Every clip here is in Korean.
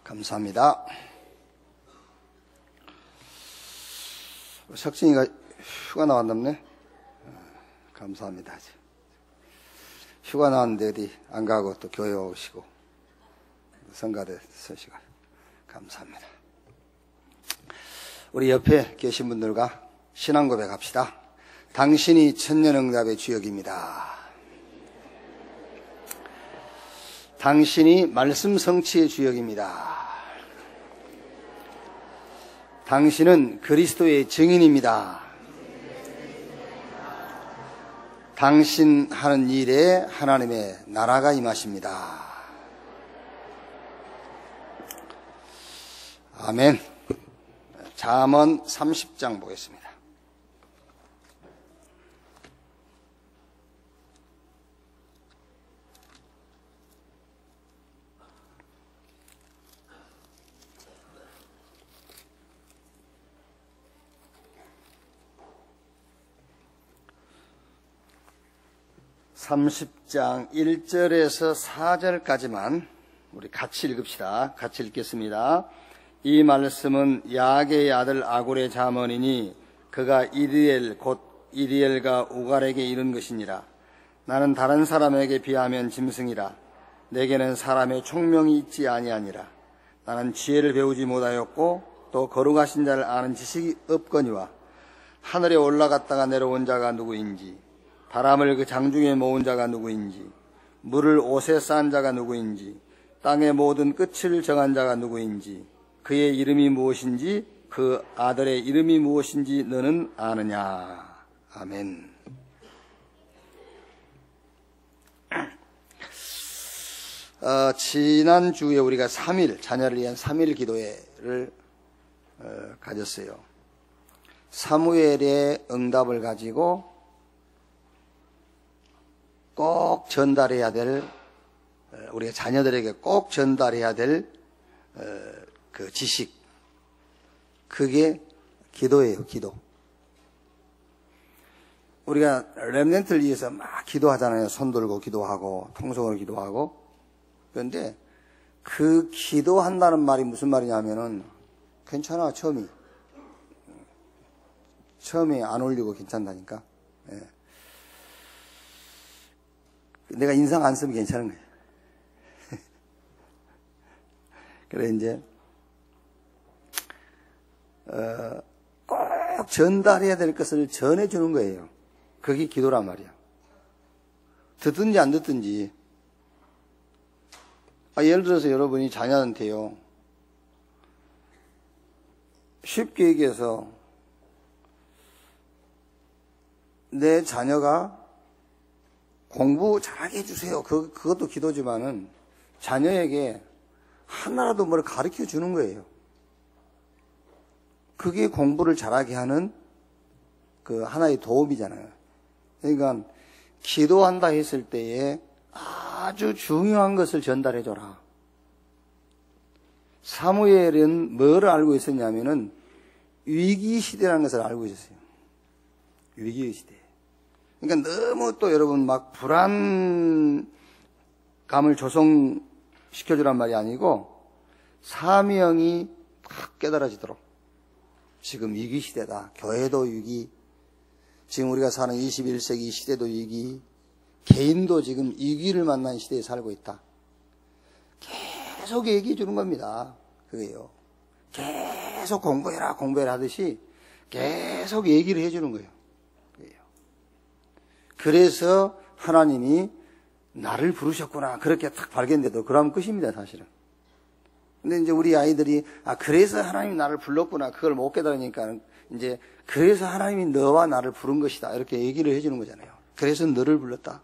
감사합니다. 석진이가 휴가 나왔나보네. 감사합니다. 휴가 나왔는데 어디 안 가고 또 교회 오시고 성가대 서시고 감사합니다. 우리 옆에 계신 분들과 신앙 고백합시다. 당신이 천년응답의 주역입니다. 당신이 말씀 성취의 주역입니다. 당신은 그리스도의 증인입니다. 당신 하는 일에 하나님의 나라가 임하십니다. 아멘. 잠언 30장 보겠습니다. (30장) 1절에서 4절까지만 우리 같이 읽읍시다. 같이 읽겠습니다. 이 말씀은 야게의 아들 아굴의 잠언이니 그가 이드엘 곧 이디엘과 우갈에게 이른 것이니라. 나는 다른 사람에게 비하면 짐승이라. 내게는 사람의 총명이 있지 아니하니라. 나는 지혜를 배우지 못하였고 또 거룩하신 자를 아는 지식이 없거니와 하늘에 올라갔다가 내려온 자가 누구인지, 바람을 그 장중에 모은 자가 누구인지, 물을 옷에 싼 자가 누구인지, 땅의 모든 끝을 정한 자가 누구인지, 그의 이름이 무엇인지, 그 아들의 이름이 무엇인지 너는 아느냐. 아멘. 지난주에 우리가 3일, 자녀를 위한 3일 기도회를 가졌어요. 사무엘의 응답을 가지고 꼭 전달해야 될, 우리가 자녀들에게 꼭 전달해야 될 그 지식, 그게 기도예요. 기도. 우리가 렘넌트를 위해서 막 기도하잖아요. 손 들고 기도하고 통성으로 기도하고. 그런데 그 기도한다는 말이 무슨 말이냐면은 괜찮아, 처음이 안 올리고 괜찮다니까. 예. 내가 인상 안 쓰면 괜찮은 거예요. 그래 이제 꼭 전달해야 될 것을 전해주는 거예요. 그게 기도란 말이야. 듣든지 안 듣든지. 예를 들어서 여러분이 자녀한테요, 쉽게 얘기해서 내 자녀가 공부 잘하게 해주세요. 그것도 기도지만은 자녀에게 하나라도 뭘 가르쳐 주는 거예요. 그게 공부를 잘하게 하는 그 하나의 도움이잖아요. 그러니까 기도한다 했을 때에 아주 중요한 것을 전달해 줘라. 사무엘은 뭐를 알고 있었냐면은 위기 시대라는 것을 알고 있었어요. 위기 시대. 그러니까 너무 또 여러분 막 불안감을 조성시켜주란 말이 아니고 사명이 딱 깨달아지도록. 지금 위기 시대다. 교회도 위기. 지금 우리가 사는 21세기 시대도 위기. 개인도 지금 위기를 만난 시대에 살고 있다. 계속 얘기해 주는 겁니다. 그게요. 계속 공부해라 하듯이 계속 얘기를 해 주는 거예요. 그래서 하나님이 나를 부르셨구나. 그렇게 딱 발견돼도 그러면 끝입니다, 사실은. 근데 이제 우리 아이들이, 그래서 하나님이 나를 불렀구나. 그걸 못 깨달으니까, 이제, 그래서 하나님이 너와 나를 부른 것이다. 이렇게 얘기를 해주는 거잖아요. 그래서 너를 불렀다.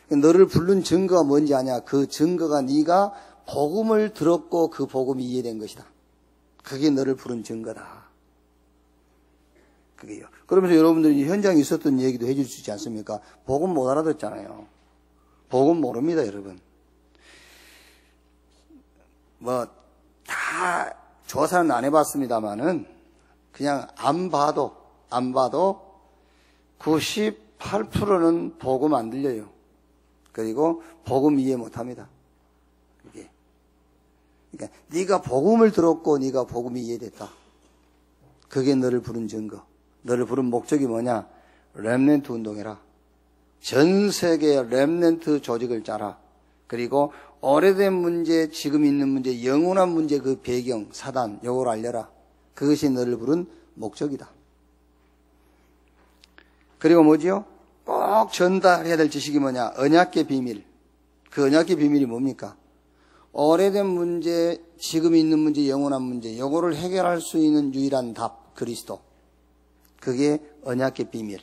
너를 부른 증거가 뭔지 아냐? 그 증거가 네가 복음을 들었고 그 복음이 이해된 것이다. 그게 너를 부른 증거다. 그게요. 그러면서 여러분들이 현장에 있었던 얘기도 해줄 수 있지 않습니까? 복음 못 알아듣잖아요. 복음 모릅니다, 여러분. 다 조사는 안 해봤습니다만은 그냥 안 봐도 98%는 복음 안 들려요. 그리고 복음 이해 못 합니다. 이게. 그러니까 네가 복음을 들었고 네가 복음이 이해됐다. 그게 너를 부른 증거. 너를 부른 목적이 뭐냐? 렘넌트 운동해라. 전 세계 렘넌트 조직을 짜라. 그리고 오래된 문제, 지금 있는 문제, 영원한 문제 그 배경, 사단, 요걸 알려라. 그것이 너를 부른 목적이다. 그리고 뭐지요? 꼭 전달해야 될 지식이 뭐냐? 언약의 비밀. 그 언약의 비밀이 뭡니까? 오래된 문제, 지금 있는 문제, 영원한 문제, 요거를 해결할 수 있는 유일한 답, 그리스도. 그게 언약의 비밀.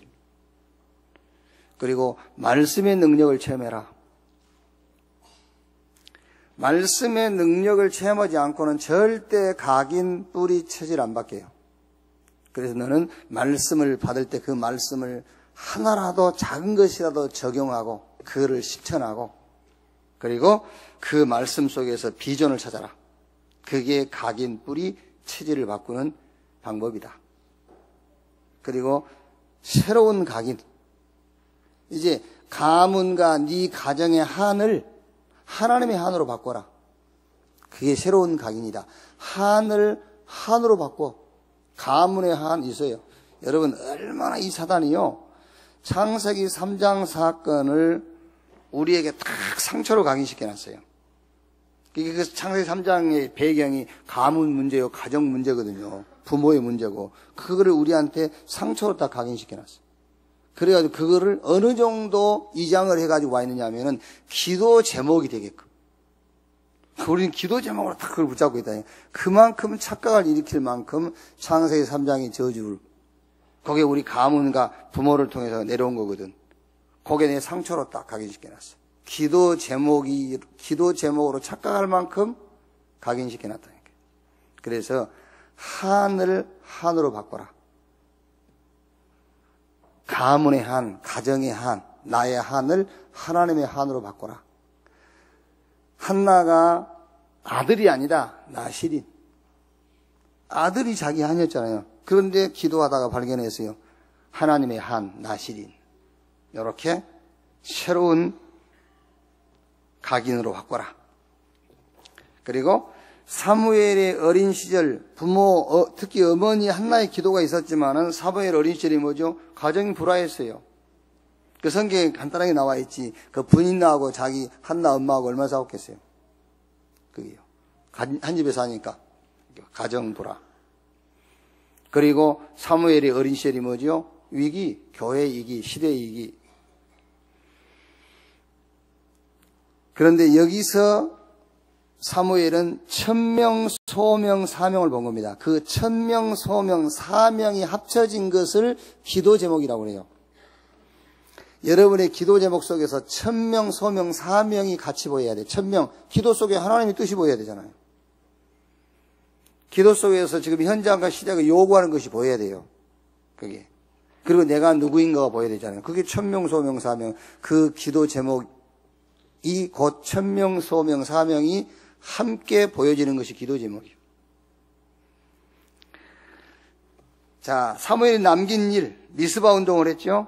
그리고 말씀의 능력을 체험해라. 말씀의 능력을 체험하지 않고는 절대 각인, 뿌리, 처질 안 바뀌어요. 그래서 너는 말씀을 받을 때 그 말씀을 하나라도 작은 것이라도 적용하고 그거를 실천하고 그리고 그 말씀 속에서 비전을 찾아라. 그게 각인, 뿌리, 체질을 바꾸는 방법이다. 그리고 새로운 각인. 이제 가문과 네 가정의 한을 하나님의 한으로 바꿔라. 그게 새로운 각인이다. 한을 한으로 바꿔. 가문의 한 있어요. 여러분 얼마나 이 사단이요. 창세기 3장 사건을 우리에게 딱 상처로 각인시켜놨어요. 그 창세기 3장의 배경이 가문 문제요, 가정 문제거든요. 부모의 문제고 그거를 우리한테 상처로 딱 각인시켜놨어요. 그래가지고 그거를 어느 정도 이장을 해가지고 와 있느냐 하면은 기도 제목이 되게끔. 우리는 기도 제목으로 딱 그걸 붙잡고 있다. 그만큼 착각을 일으킬 만큼 창세기 3장의 저주를. 그게 우리 가문과 부모를 통해서 내려온 거거든. 그게 내 상처로 딱 각인시켜놨어. 기도 제목으로 착각할 만큼 각인시켜놨다니까. 그래서 한을 한으로 바꿔라. 가문의 한, 가정의 한, 나의 한을 하나님의 한으로 바꿔라. 한나가 아들이 아니다. 나실인. 아들이 자기 한이었잖아요. 그런데 기도하다가 발견했어요. 하나님의 한, 나실인. 이렇게 새로운 각인으로 바꿔라. 그리고 사무엘의 어린 시절 부모, 특히 어머니 한나의 기도가 있었지만은 사무엘 어린 시절이 뭐죠? 가정이 불화했어요. 그 성경에 간단하게 나와 있지. 그 부인하고 자기 한나 엄마하고 얼마나 싸웠겠어요? 그게요. 한 집에 사니까 가정 불화. 그리고 사무엘의 어린 시절이 뭐죠? 위기, 교회 위기, 시대 위기. 그런데 여기서 사무엘은 1000명, 소명, 사명을 본 겁니다. 그 1000명, 소명, 사명이 합쳐진 것을 기도 제목이라고 해요. 여러분의 기도 제목 속에서 1000명, 소명, 사명이 같이 보여야 돼요. 1000명, 기도 속에 하나님의 뜻이 보여야 되잖아요. 기도 속에서 지금 현장과 시대가 요구하는 것이 보여야 돼요. 그게. 그리고 내가 누구인가가 보여야 되잖아요. 그게 1000명, 소명, 사명. 그 기도 제목이 곧 1000명, 소명, 사명이 함께 보여지는 것이 기도 제목이에요. 자, 사무엘이 남긴 일, 미스바 운동을 했죠.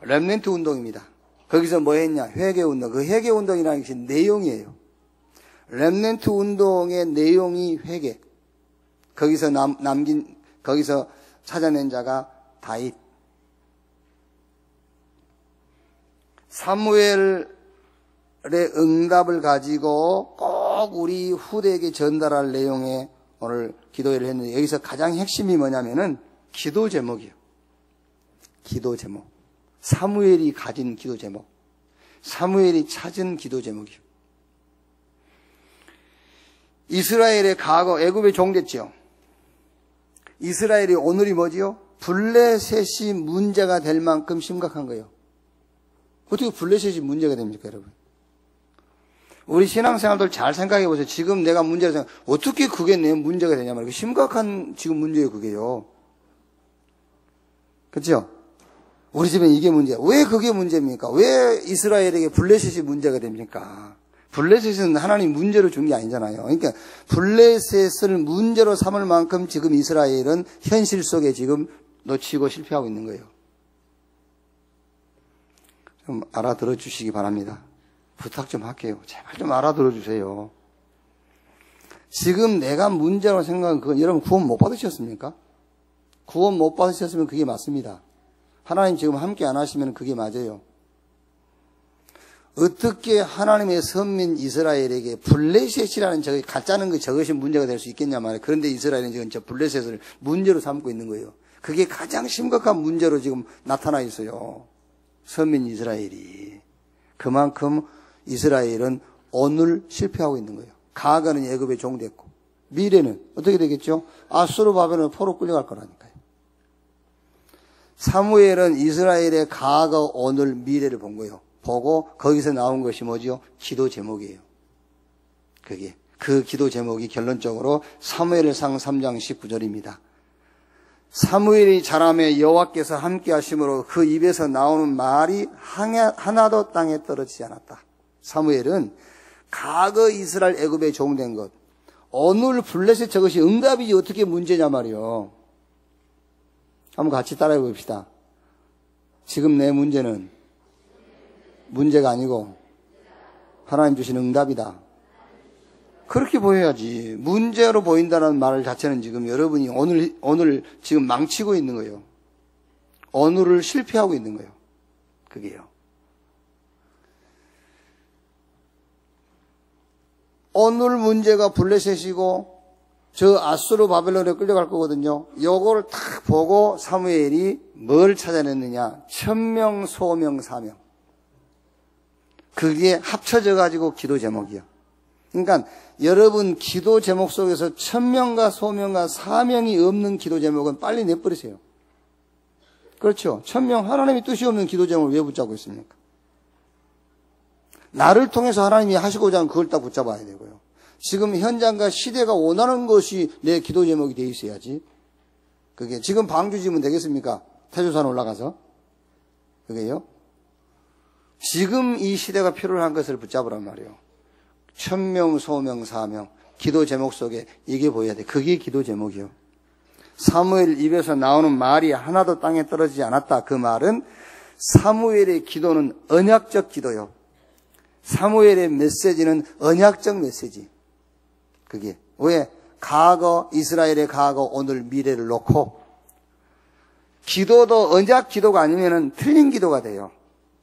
렘넌트 운동입니다. 거기서 뭐 했냐? 회개 운동. 그 회개 운동이라는 것이 내용이에요. 렘넌트 운동의 내용이 회개. 거기서 거기서 찾아낸 자가 다윗. 사무엘의 응답을 가지고 꼭 우리 후대에게 전달할 내용의 오늘 기도회를 했는데 여기서 가장 핵심이 뭐냐면은 기도 제목이에요. 기도 제목. 사무엘이 가진 기도 제목. 사무엘이 찾은 기도 제목이에요. 이스라엘의 과거, 애굽에 종됐죠. 이스라엘이 오늘이 뭐지요? 블레셋이 문제가 될 만큼 심각한 거예요. 어떻게 블레셋이 문제가 됩니까, 여러분? 우리 신앙생활들 잘 생각해 보세요. 지금 내가 문제가 생각, 어떻게 그게 내 문제가 되냐 말이에요. 심각한 지금 문제예요, 그게요. 그렇죠? 우리 집엔 이게 문제야. 왜 그게 문제입니까? 왜 이스라엘에게 블레셋이 문제가 됩니까? 블레셋은 하나님 문제로 준 게 아니잖아요. 그러니까 블레셋을 문제로 삼을 만큼 지금 이스라엘은 현실 속에 지금 놓치고 실패하고 있는 거예요. 좀 알아들어 주시기 바랍니다. 부탁 좀 할게요. 제발 좀 알아들어 주세요. 지금 내가 문제라고 생각하는 그건 여러분 구원 못 받으셨습니까? 구원 못 받으셨으면 그게 맞습니다. 하나님 지금 함께 안 하시면 그게 맞아요. 어떻게 하나님의 선민 이스라엘에게 블레셋이라는 저기 가짜는 그 저것이 문제가 될 수 있겠냐 말이에요. 그런데 이스라엘은 지금 저 블레셋을 문제로 삼고 있는 거예요. 그게 가장 심각한 문제로 지금 나타나 있어요. 선민 이스라엘이. 그만큼 이스라엘은 오늘 실패하고 있는 거예요. 과거는 애굽의 종됐고 미래는 어떻게 되겠죠? 아수르 바벨론 포로 끌려갈 거라니까요. 사무엘은 이스라엘의 과거, 오늘, 미래를 본 거예요. 보고 거기서 나온 것이 뭐지요? 기도 제목이에요. 그게 그 기도 제목이 결론적으로 사무엘상 3장 19절입니다. 사무엘이 자라매 여호와께서 함께 하심으로 그 입에서 나오는 말이 하나도 땅에 떨어지지 않았다. 사무엘은 과거 이스라엘 애굽에 종된 것, 오늘 블레셋 저것이 응답이지 어떻게 문제냐 말이요. 한번 같이 따라해 봅시다. 지금 내 문제는 문제가 아니고 하나님 주신 응답이다. 그렇게 보여야지. 문제로 보인다는 말 자체는 지금 여러분이 오늘 지금 망치고 있는 거예요. 오늘을 실패하고 있는 거예요. 그게요. 오늘 문제가 블레셋이고 저 아수르 바벨론에 끌려갈 거거든요. 요거를 딱 보고 사무엘이 뭘 찾아냈느냐? 천명, 소명, 사명. 그게 합쳐져 가지고 기도 제목이요. 그러니까 여러분 기도 제목 속에서 천명과 소명과 사명이 없는 기도 제목은 빨리 내버리세요. 그렇죠. 천명, 하나님의 뜻이 없는 기도 제목을 왜 붙잡고 있습니까? 나를 통해서 하나님이 하시고자 하는 그걸 딱 붙잡아야 되고요. 지금 현장과 시대가 원하는 것이 내 기도 제목이 돼 있어야지. 그게 지금 방주 지면 되겠습니까? 태조산 올라가서. 그게요. 지금 이 시대가 필요한 것을 붙잡으란 말이에요. 천명, 소명, 사명. 기도 제목 속에 이게 보여야 돼. 그게 기도 제목이요. 사무엘 입에서 나오는 말이 하나도 땅에 떨어지지 않았다. 그 말은 사무엘의 기도는 언약적 기도요. 사무엘의 메시지는 언약적 메시지. 그게 왜? 과거, 이스라엘의 과거, 오늘, 미래를 놓고 기도도 언약 기도가 아니면은 틀린 기도가 돼요.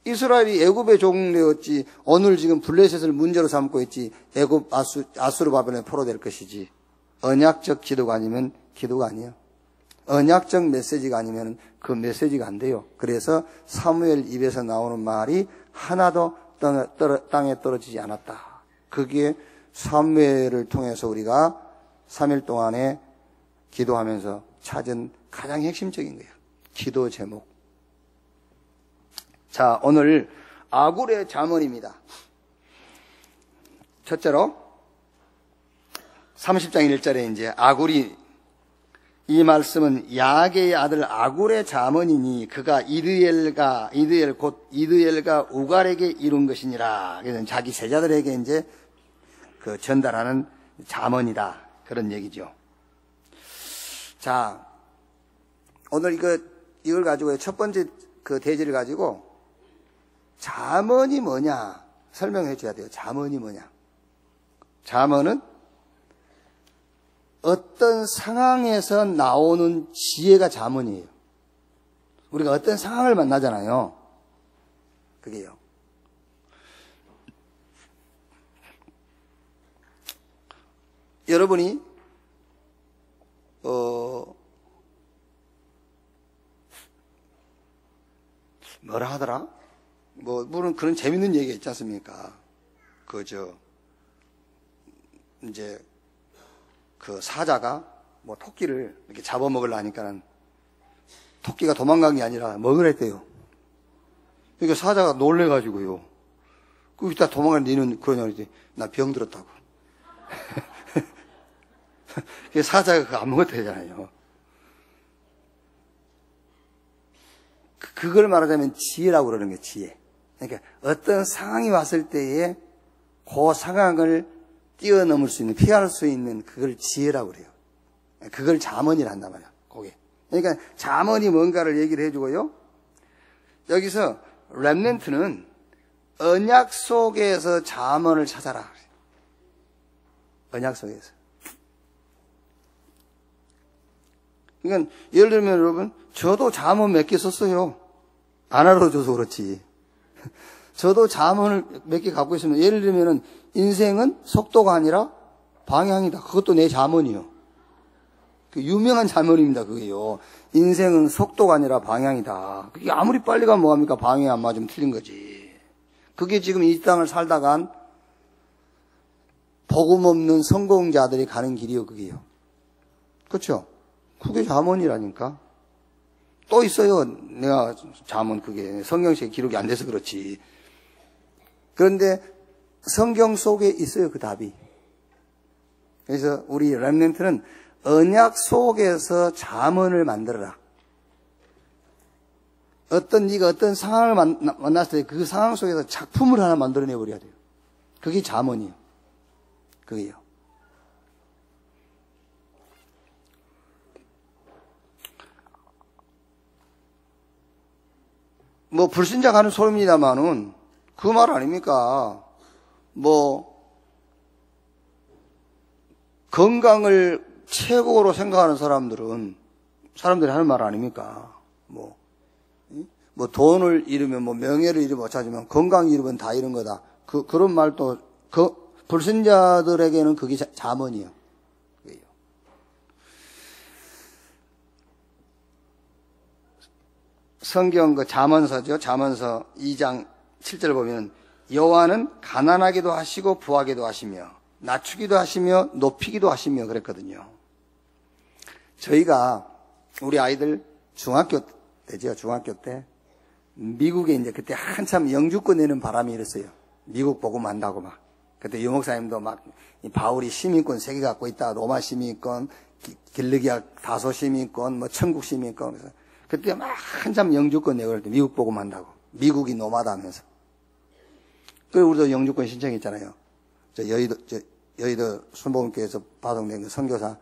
이스라엘이 애굽에 종되었지 오늘 지금 블레셋을 문제로 삼고 있지 애굽 아수르 바벨론에 포로될 것이지 언약적 기도가 아니면 기도가 아니에요. 언약적 메시지가 아니면 그 메시지가 안 돼요. 그래서 사무엘 입에서 나오는 말이 하나도 땅에 떨어지지 않았다. 그게 사무엘을 통해서 우리가 3일 동안에 기도하면서 찾은 가장 핵심적인 거예요. 기도 제목. 자, 오늘 아굴의 잠언입니다. 첫째로 30장 1절에 이제 아굴이 이 말씀은 야게의 아들 아굴의 잠언이니 그가 이드엘과 우갈에게 이룬 것이니라. 그래서 자기 세자들에게 이제 그 전달하는 잠언이다. 그런 얘기죠. 자, 오늘 이걸 가지고 첫 번째 그 대지를 가지고 잠언이 뭐냐 설명해 줘야 돼요. 잠언이 뭐냐? 잠언은 어떤 상황에서 나오는 지혜가 잠언이에요. 우리가 어떤 상황을 만나잖아요. 그게요. 여러분이 뭐라 하더라? 물론 그런 재밌는 얘기가 있지 않습니까? 이제 그 사자가 뭐 토끼를 이렇게 잡아먹으려니까는 토끼가 도망간 게 아니라 먹으랬대요. 그러니까 사자가 놀래가지고요. 그 이따 도망간 니는 그러냐 그랬더니 나 병 들었다고. 사자가 그거 안 먹어도 되잖아요. 그걸 말하자면 지혜라고 그러는 거예요. 지혜. 그러니까 어떤 상황이 왔을 때에 그 상황을 뛰어넘을 수 있는, 피할 수 있는 그걸 지혜라고 그래요. 그걸 잠언이라 한단 말이야. 그게. 그러니까 잠언이 뭔가를 얘기를 해주고요. 여기서 렘넌트는 언약 속에서 잠언을 찾아라. 언약 속에서. 그러니까 예를 들면 여러분, 저도 잠언 몇 개 썼어요. 안 알아줘서 그렇지. 저도 잠언을 몇 개 갖고 있습니다. 예를 들면은 인생은 속도가 아니라 방향이다. 그것도 내 잠언이요. 그 유명한 잠언입니다. 그게요. 인생은 속도가 아니라 방향이다. 그게 아무리 빨리 가면 뭐합니까? 방향이 안 맞으면 틀린 거지. 그게 지금 이 땅을 살다간 복음 없는 성공자들이 가는 길이요. 그게요. 그렇죠? 그게 잠언이라니까. 또 있어요. 내가 잠언 그게 성경책에 기록이 안 돼서 그렇지. 그런데 성경 속에 있어요. 그 답이. 그래서 우리 렘넌트는 언약 속에서 잠언을 만들어라. 네가 어떤 상황을 만났을 때 그 상황 속에서 작품을 하나 만들어내 버려야 돼요. 그게 잠언이에요. 그게요. 뭐 불신자 가는 소리입니다만은 그 말 아닙니까? 건강을 최고로 생각하는 사람들이 하는 말 아닙니까? 돈을 잃으면 명예를 잃으면 어쩌지만 건강 잃으면 다 잃은 거다. 그런 말도 불신자들에게는 그게 잠언이에요. 성경 잠언서죠. 잠언서 2장 7절 보면 여호와는 가난하기도 하시고 부하기도 하시며 낮추기도 하시며 높이기도 하시며 그랬거든요. 저희가 우리 아이들 중학교 때죠. 중학교 때 미국에 이제 그때 한참 영주권 내는 바람이 일었어요. 미국 복음한다고 막. 그때 유목사님도 막 바울이 시민권 3개 갖고 있다. 로마 시민권, 길르기아 다소 시민권, 천국 시민권. 그래서 그때 막 한참 영주권 내고 그럴 때 미국 복음한다고. 미국이 노마다 하면서. 그래서 우리도 영주권 신청했잖아요. 여의도 순복음교회에서 파송된 그 선교사,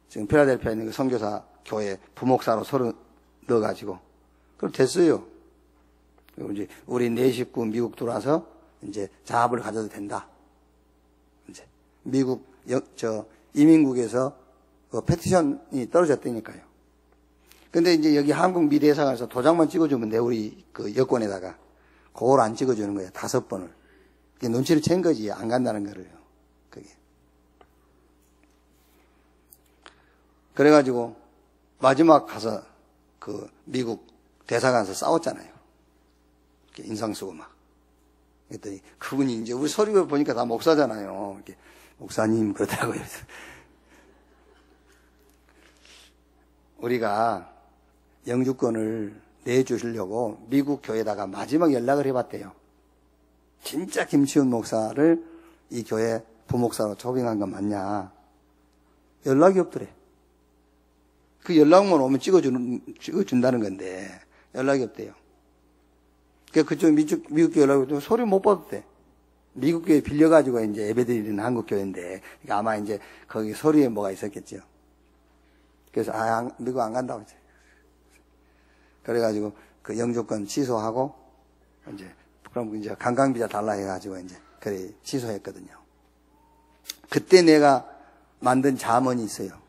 지금 필라델피아에 있는 그 선교사 교회 부목사로 서로 넣어가지고. 그럼 됐어요. 그리고 이제 우리 4 식구 미국 들어와서 이제 자합을 가져도 된다. 이제 미국 이민국에서 그 페티션이 떨어졌다니까요. 근데 이제 여기 한국 미래사관에서 도장만 찍어주면 돼. 우리 그 여권에다가. 그걸 안 찍어주는 거예요. 5번을. 그게 눈치를 챈 거지. 안 간다는 거를요. 그게. 그래가지고 마지막 가서 그 미국 대사관에서 싸웠잖아요. 인상 쓰고 막. 그랬더니 그분이 이제 우리 서류를 보니까 다 목사잖아요. 이렇게 목사님 그러더라고요. 우리가 영주권을 내주시려고 미국 교회에다가 마지막 연락을 해봤대요. 진짜 김치훈 목사를 이 교회 부목사로 초빙한 건 맞냐. 연락이 없더래. 그 연락만 오면 찍어준다는 건데 연락이 없대요. 그쪽 미국 교회 연락이 없더니 소리 못 받았대. 미국 교회 빌려가지고 이제 예배드리는 한국 교회인데 그러니까 아마 이제 거기 서류에 뭐가 있었겠죠. 그래서 미국 안 간다고 했지. 그래가지고 그 영주권 취소하고 이제 그럼 이제 관광비자 달라 해가지고 이제 그래 취소했거든요. 그때 내가 만든 잠언이 있어요.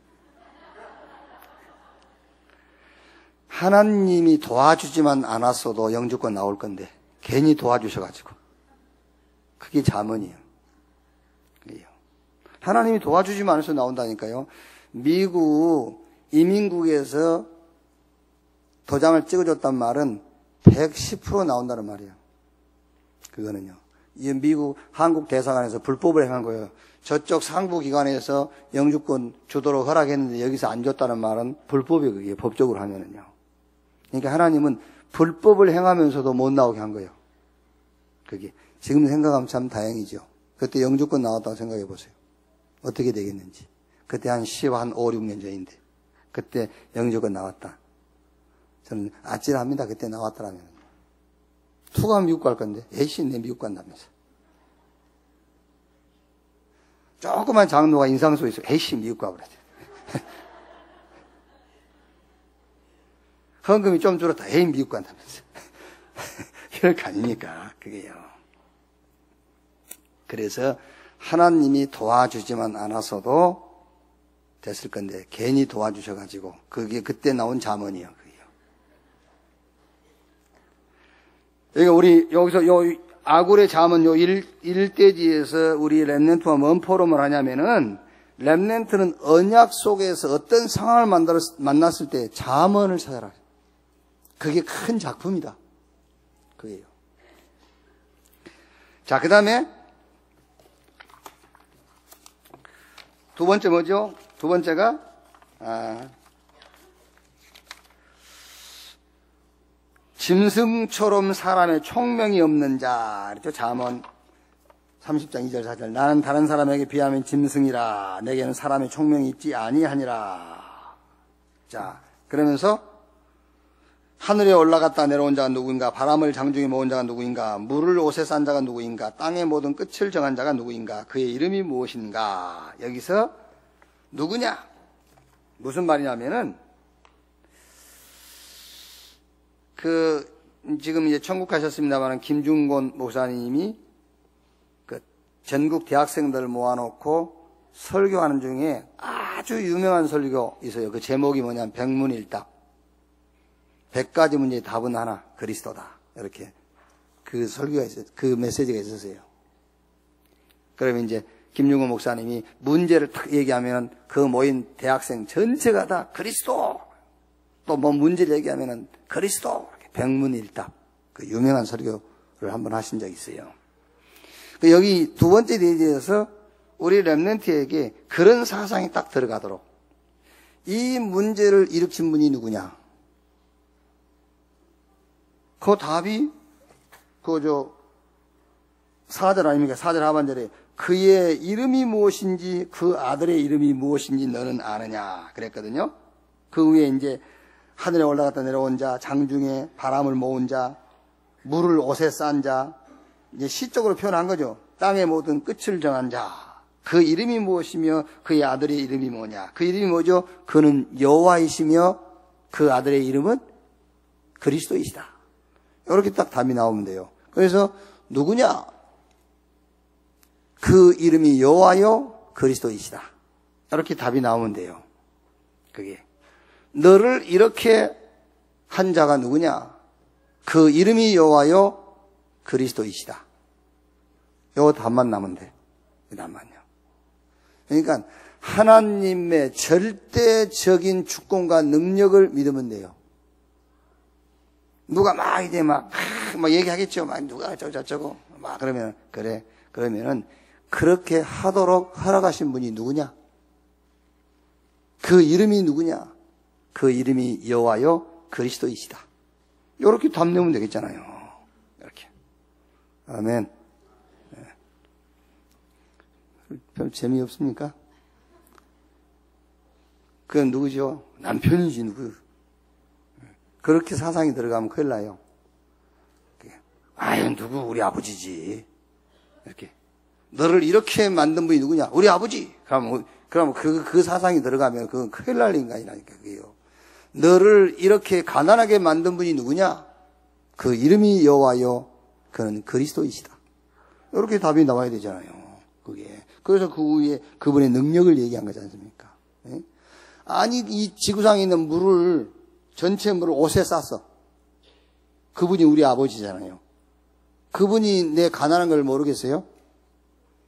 하나님이 도와주지만 않았어도 영주권 나올 건데 괜히 도와주셔가지고 그게 잠언이에요. 그게요. 하나님이 도와주지만 않아서 나온다니까요. 미국 이민국에서 도장을 찍어줬단 말은 110% 나온다는 말이에요. 그거는요. 이 미국 한국 대사관에서 불법을 행한 거예요. 저쪽 상부기관에서 영주권 주도록 허락했는데 여기서 안 줬다는 말은 불법이에요. 그게 법적으로 하면은요. 그러니까 하나님은 불법을 행하면서도 못 나오게 한 거예요. 그게 지금 생각하면 참 다행이죠. 그때 영주권 나왔다고 생각해 보세요. 어떻게 되겠는지. 그때 한 5, 6년 전인데 그때 영주권 나왔다. 저는 아찔합니다. 그때 나왔더라면. 투가 미국 갈 건데 에이씨 내 미국 간다면서. 조그만 장로가 인상 쏘 있어. 에이씨 미국 가버렸지. 헌금이 좀 줄었다. 에이 미국 간다면서. 이럴 거 아니니까 그게요. 그래서 하나님이 도와주지만 않았어도 됐을 건데 괜히 도와주셔가지고 그게 그때 나온 잠언이요. 그러니까 우리 여기서 요 아굴의 잠언 요 일대지에서 우리 렘넌트와 뭔 포럼을 하냐면은 렘넌트는 언약 속에서 어떤 상황을 만났을 때 잠언을 찾아라. 그게 큰 작품이다. 그게요. 자, 그 다음에 두 번째 뭐죠? 두 번째가 짐승처럼 사람의 총명이 없는 자. 그렇죠? 잠언 30장 2절 4절. 나는 다른 사람에게 비하면 짐승이라. 내게는 사람의 총명이 있지 아니하니라. 자, 그러면서 하늘에 올라갔다 내려온 자가 누구인가? 바람을 장중에 모은 자가 누구인가? 물을 옷에 싼 자가 누구인가? 땅의 모든 끝을 정한 자가 누구인가? 그의 이름이 무엇인가? 여기서 누구냐? 무슨 말이냐면은 지금 이제 천국 가셨습니다만 김중곤 목사님이 전국 대학생들 모아놓고 설교하는 중에 아주 유명한 설교 있어요. 그 제목이 뭐냐면 백문일답. 100가지 문제의 답은 하나, 그리스도다. 이렇게 그 설교가 있어요. 그 메시지가 있었어요. 그러면 이제 김중곤 목사님이 문제를 탁 얘기하면 그 모인 대학생 전체가 다 그리스도. 또 뭐 문제를 얘기하면은 그리스도. 백문일답. 그 유명한 설교를 한번 하신 적이 있어요. 여기 두 번째 대지에서 우리 렘넌트에게 그런 사상이 딱 들어가도록 이 문제를 일으킨 분이 누구냐? 그 답이 4절 아닙니까? 4절 하반절에 그의 이름이 무엇인지 그 아들의 이름이 무엇인지 너는 아느냐 그랬거든요. 그 위에 이제 하늘에 올라갔다 내려온 자, 장중에 바람을 모은 자, 물을 옷에 싼 자, 이제 시적으로 표현한 거죠. 땅의 모든 끝을 정한 자. 그 이름이 무엇이며 그의 아들의 이름이 뭐냐. 그 이름이 뭐죠? 그는 여호와이시며 그 아들의 이름은 그리스도이시다. 이렇게 딱 답이 나오면 돼요. 그래서 누구냐? 그 이름이 여호와요 그리스도이시다. 이렇게 답이 나오면 돼요. 그게 너를 이렇게 한 자가 누구냐? 그 이름이 여호와요 그리스도이시다. 요 답만 나면 돼. 이 답만요. 그러니까 하나님의 절대적인 주권과 능력을 믿으면 돼요. 누가 막 이제 막 얘기하겠죠. 막 누가 저거 막 그러면 그래. 그러면은 그렇게 하도록 허락하신 분이 누구냐? 그 이름이 누구냐? 그 이름이 여호와요 그리스도이시다. 이렇게 답 내면 되겠잖아요. 이렇게. 아멘. 별 재미없습니까? 그건 누구죠? 남편이지 누구. 그렇게 사상이 들어가면 큰일 나요. 아유 누구 우리 아버지지. 이렇게 너를 이렇게 만든 분이 누구냐? 우리 아버지. 그럼 그 사상이 들어가면 그건 큰일 날 인간이라니까 그게요. 너를 이렇게 가난하게 만든 분이 누구냐? 그 이름이 여호와요 그는 그리스도이시다. 이렇게 답이 나와야 되잖아요. 그게. 그래서 그 위에 그분의 능력을 얘기한 거지 않습니까? 예? 아니 이 지구상에 있는 물을 전체 물을 옷에 쌌어. 그분이 우리 아버지잖아요. 그분이 내 가난한 걸 모르겠어요?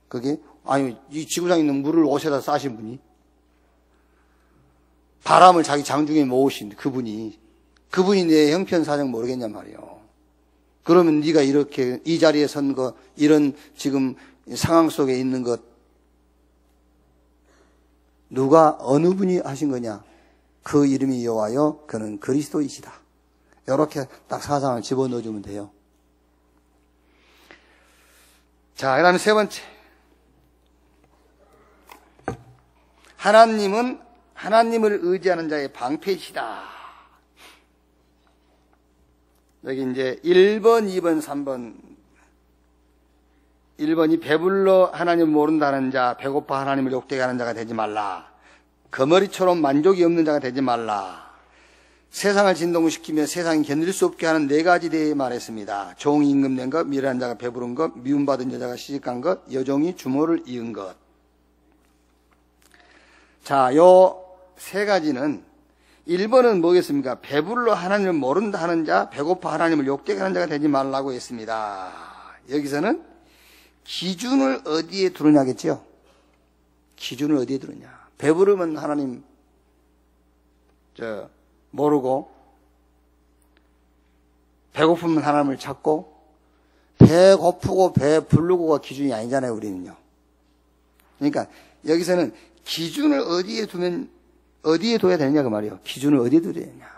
그게 아니 이 지구상에 있는 물을 옷에다 싸신 분이 바람을 자기 장중에 모으신 그분이 내 형편사정 모르겠냔 말이에요. 그러면 네가 이렇게 이 자리에 선 것 이런 지금 상황 속에 있는 것 누가 어느 분이 하신 거냐? 그 이름이 여호와요 그는 그리스도이시다. 이렇게 딱 사상을 집어넣어주면 돼요. 자, 그 다음에 세 번째. 하나님을 의지하는 자의 방패이시다. 여기 이제 1번, 2번, 3번. 1번이 배불러 하나님을 모른다는 자, 배고파 하나님을 욕되게 하는 자가 되지 말라. 거머리처럼 만족이 없는 자가 되지 말라. 세상을 진동시키며 세상이 견딜 수 없게 하는 네 가지 대에 말했습니다. 종이 임금된 것, 미련한 자가 배부른 것, 미움받은 여자가 시집간 것, 여종이 주모를 이은 것. 자, 요 세 가지는 1번은 뭐겠습니까? 배불러 하나님을 모른다 하는 자, 배고파 하나님을 욕되게 하는 자가 되지 말라고 했습니다. 여기서는 기준을 어디에 두느냐겠죠? 기준을 어디에 두느냐. 배부르면 하나님 모르고, 배고프면 하나님을 찾고, 배고프고 배부르고가 기준이 아니잖아요, 우리는요. 그러니까 여기서는 기준을 어디에 둬야 되느냐 그 말이에요. 기준을 어디에 둬야 되느냐.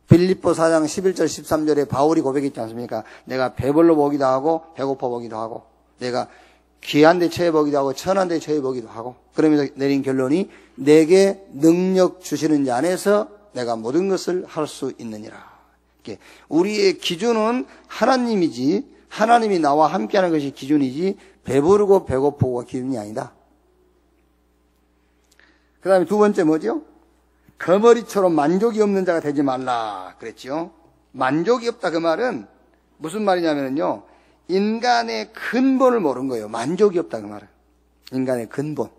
빌립보 4장 11절 13절에 바울이 고백했지 않습니까? 내가 배불러 보기도 하고 배고파 보기도 하고, 내가 귀한 데 처해 보기도 하고 천한 데 처해 보기도 하고, 그러면서 내린 결론이 내게 능력 주시는 자 안에서 내가 모든 것을 할 수 있느니라. 우리의 기준은 하나님이지, 하나님이 나와 함께하는 것이 기준이지 배부르고 배고프고가 기준이 아니다. 그 다음에 두 번째 뭐죠? 거머리처럼 만족이 없는 자가 되지 말라 그랬죠. 만족이 없다 그 말은 무슨 말이냐면요, 인간의 근본을 모르는 거예요. 만족이 없다 그 말은 인간의 근본.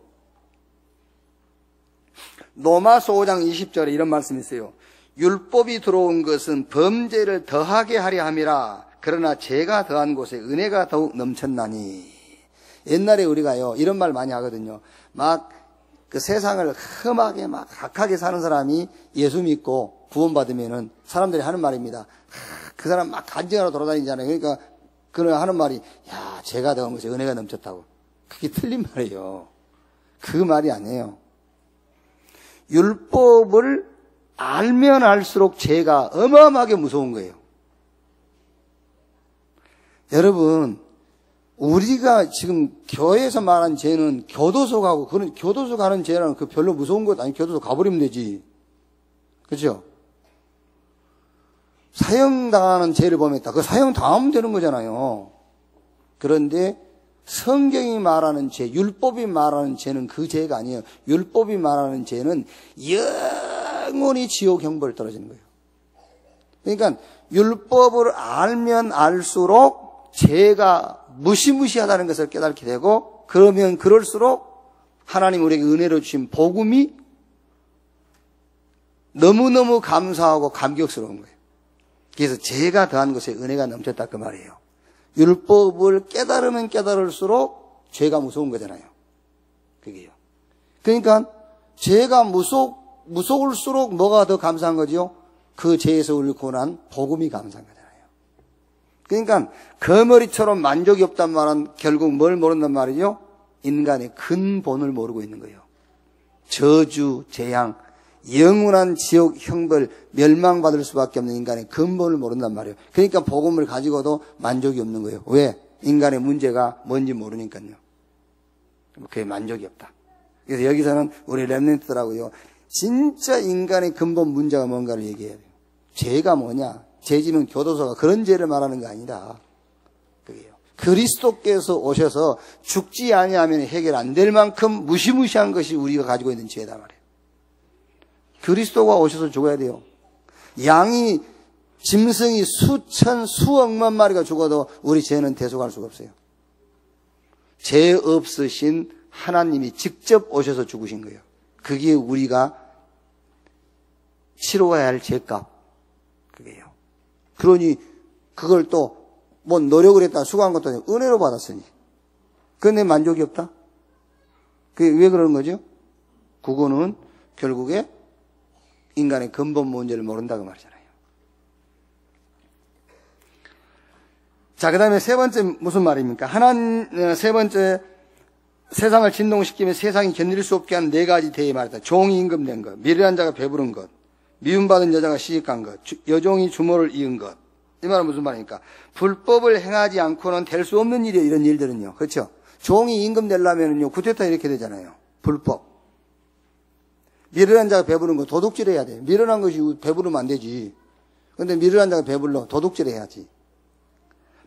로마서 5장 20절에 이런 말씀이 있어요. 율법이 들어온 것은 범죄를 더하게 하려 함이라. 그러나 죄가 더한 곳에 은혜가 더욱 넘쳤나니. 옛날에 우리가요 이런 말 많이 하거든요. 막 그 세상을 험하게 막 악하게 사는 사람이 예수 믿고 구원받으면은 사람들이 하는 말입니다. 그 사람 막 간증하러 돌아다니잖아요. 그러니까 그는 하는 말이, 야, 죄가 더한 곳에 은혜가 넘쳤다고. 그게 틀린 말이에요. 그 말이 아니에요. 율법을 알면 알수록 죄가 어마어마하게 무서운 거예요. 여러분, 우리가 지금 교회에서 말한 죄는 교도소 가고, 그런 교도소 가는 죄는 그 별로 무서운 것 아니, 교도소 가버리면 되지. 그렇죠? 사형당하는 죄를 범했다. 그 사형당하면 되는 거잖아요. 그런데 성경이 말하는 죄, 율법이 말하는 죄는 그 죄가 아니에요. 율법이 말하는 죄는 영원히 지옥 형벌 떨어지는 거예요. 그러니까 율법을 알면 알수록 죄가 무시무시하다는 것을 깨닫게 되고, 그러면 그럴수록 하나님 우리에게 은혜로 주신 복음이 너무너무 감사하고 감격스러운 거예요. 그래서 죄가 더한 것에 은혜가 넘쳤다 그 말이에요. 율법을 깨달으면 깨달을수록 죄가 무서운 거잖아요. 그게요. 그러니까 죄가 무서울수록 뭐가 더 감사한 거죠? 그 죄에서 우리를 구원한 복음이 감사한 거잖아요. 그러니까 거머리처럼 만족이 없단 말은 결국 뭘 모른단 말이죠? 인간의 근본을 모르고 있는 거예요. 저주, 재앙, 영원한 지옥 형벌, 멸망받을 수밖에 없는 인간의 근본을 모른단 말이에요. 그러니까 복음을 가지고도 만족이 없는 거예요. 왜? 인간의 문제가 뭔지 모르니까요. 그게 만족이 없다. 그래서 여기서는 우리 렘넌트들하고요, 진짜 인간의 근본 문제가 뭔가를 얘기해야 돼요. 죄가 뭐냐? 죄지면 교도소가 그런 죄를 말하는 거 아니다. 그게요. 그리스도께서 오셔서 죽지 아니하면 해결 안 될 만큼 무시무시한 것이 우리가 가지고 있는 죄다 말이에요. 그리스도가 오셔서 죽어야 돼요. 양이, 짐승이 수천, 수억만 마리가 죽어도 우리 죄는 대속할 수가 없어요. 죄 없으신 하나님이 직접 오셔서 죽으신 거예요. 그게 우리가 치러야 할 죄값. 그게요. 그러니 그걸 또 뭐 노력을 했다 수고한 것도 아니고 은혜로 받았으니. 그런데 만족이 없다? 그게 왜 그러는 거죠? 그거는 결국에 인간의 근본 문제를 모른다고 말이잖아요. 자, 그 다음에 세 번째 무슨 말입니까? 세 번째, 세상을 진동시키며 세상이 견딜 수 없게 하는 네 가지 대의 말이다. 종이 임금된 것, 미련한 자가 배부른 것, 미움받은 여자가 시집간 것, 여종이 주모를 이은 것. 이 말은 무슨 말입니까? 불법을 행하지 않고는 될 수 없는 일이에요, 이런 일들은요. 그렇죠? 종이 임금 되려면요, 구태타 이렇게 되잖아요. 불법. 미련한 자가 배부른 거 도둑질 해야 돼. 미련한 것이 배부르면 안 되지. 근데 미련한 자가 배불러 도둑질 해야지.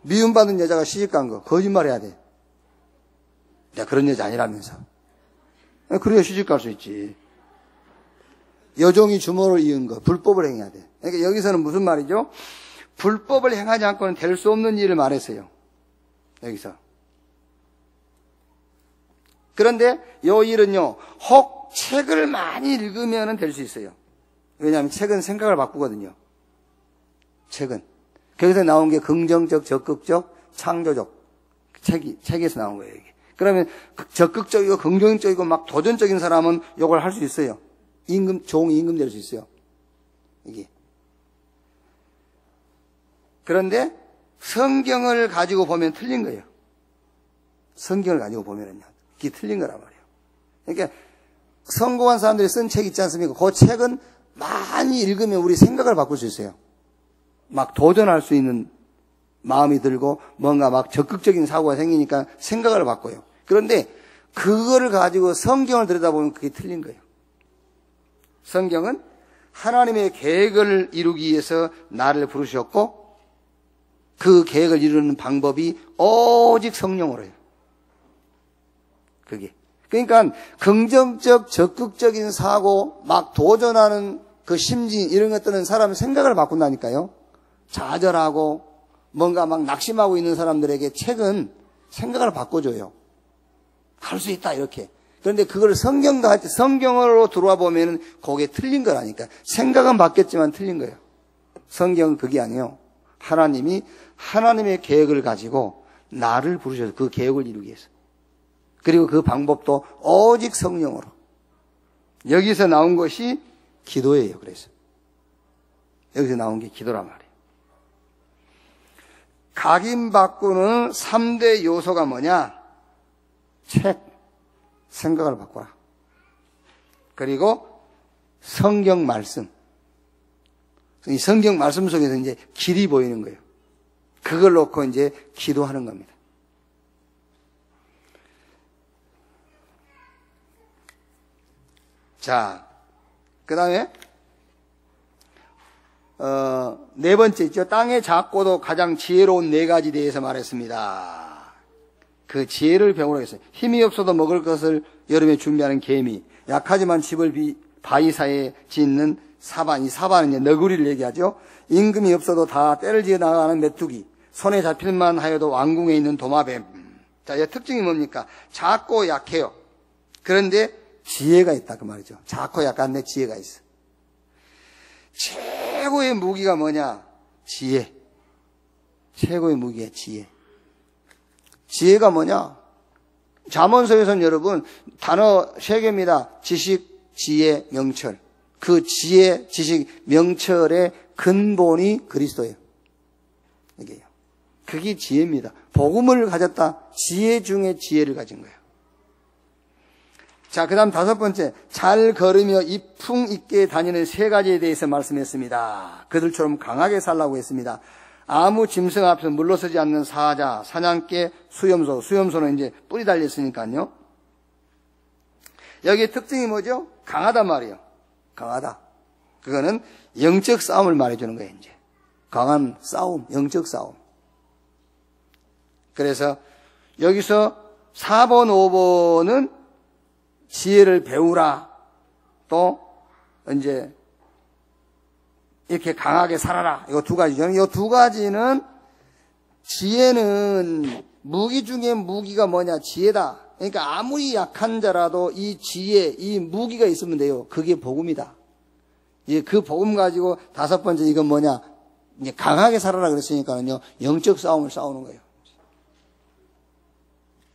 미움받은 여자가 시집간 거 거짓말 해야 돼. 내가 그런 여자 아니라면서. 그래야 시집갈 수 있지. 여종이 주모를 이은 거 불법을 행해야 돼. 그러니까 여기서는 무슨 말이죠? 불법을 행하지 않고는 될 수 없는 일을 말했어요. 여기서. 그런데 이 일은요, 혹 책을 많이 읽으면 될 수 있어요. 왜냐하면 책은 생각을 바꾸거든요. 책은. 거기서 나온 게 긍정적, 적극적, 창조적. 책에서 나온 거예요, 이게. 그러면 적극적이고 긍정적이고 막 도전적인 사람은 이걸 할 수 있어요. 좋은 임금 될 수 있어요. 이게. 그런데 성경을 가지고 보면 틀린 거예요. 성경을 가지고 보면은요. 이게 틀린 거란 말이에요. 그러니까 성공한 사람들이 쓴 책 있지 않습니까? 그 책은 많이 읽으면 우리 생각을 바꿀 수 있어요. 막 도전할 수 있는 마음이 들고 뭔가 막 적극적인 사고가 생기니까 생각을 바꿔요. 그런데 그거를 가지고 성경을 들여다보면 그게 틀린 거예요. 성경은 하나님의 계획을 이루기 위해서 나를 부르셨고 그 계획을 이루는 방법이 오직 성령으로요. 그게. 그러니까 긍정적, 적극적인 사고, 막 도전하는 그 심지 이런 것들은 사람의 생각을 바꾼다니까요. 좌절하고 뭔가 막 낙심하고 있는 사람들에게 책은 생각을 바꿔줘요. 할 수 있다 이렇게. 그런데 그걸 성경도 할 때 성경으로 들어와 보면은 그게 틀린 거라니까. 생각은 바뀌었지만 틀린 거예요. 성경은 그게 아니에요. 하나님이 하나님의 계획을 가지고 나를 부르셔서 그 계획을 이루기 위해서. 그리고 그 방법도 오직 성령으로. 여기서 나온 것이 기도예요. 그래서 여기서 나온 게 기도란 말이에요. 각인바꾸는 3대 요소가 뭐냐? 책, 생각을 바꿔라. 그리고 성경 말씀. 이 성경 말씀 속에서 이제 길이 보이는 거예요. 그걸 놓고 이제 기도하는 겁니다. 자, 그 다음에, 네 번째 있죠. 땅의 작고도 가장 지혜로운 네 가지 대해서 말했습니다. 그 지혜를 배우라고 했어요. 힘이 없어도 먹을 것을 여름에 준비하는 개미, 약하지만 집을 바위 사이에 짓는 사반, 이 사반은 이제 너구리를 얘기하죠. 임금이 없어도 다 때를 지어 나가는 메뚜기, 손에 잡힐만 하여도 왕궁에 있는 도마뱀. 자, 이 특징이 뭡니까? 작고 약해요. 그런데 지혜가 있다 그 말이죠. 작고 약한데 지혜가 있어. 최고의 무기가 뭐냐? 지혜. 최고의 무기가 지혜. 지혜가 뭐냐? 잠언서에서는 여러분 단어 3개입니다. 지식, 지혜, 명철. 그 지혜, 지식, 명철의 근본이 그리스도예요. 이게요. 그게 지혜입니다. 복음을 가졌다. 지혜 중에 지혜를 가진 거예요. 자, 그 다음 5번째, 잘 걸으며 이풍 있게 다니는 3가지에 대해서 말씀했습니다. 그들처럼 강하게 살라고 했습니다. 아무 짐승 앞에서 물러서지 않는 사자, 사냥개, 수염소. 수염소는 이제 뿔이 달렸으니까요. 여기에 특징이 뭐죠? 강하단 말이에요. 강하다. 그거는 영적 싸움을 말해주는 거예요, 이제. 강한 싸움, 영적 싸움. 그래서 여기서 4번, 5번은 지혜를 배우라. 또 이제 이렇게 강하게 살아라. 이거 2가지죠. 이 2가지는 지혜는 무기 중에 무기가 뭐냐? 지혜다. 그러니까 아무리 약한 자라도 이 지혜, 이 무기가 있으면 돼요. 그게 복음이다. 그 복음 가지고 5번째 이건 뭐냐? 이제 강하게 살아라 그랬으니까는요. 영적 싸움을 싸우는 거예요.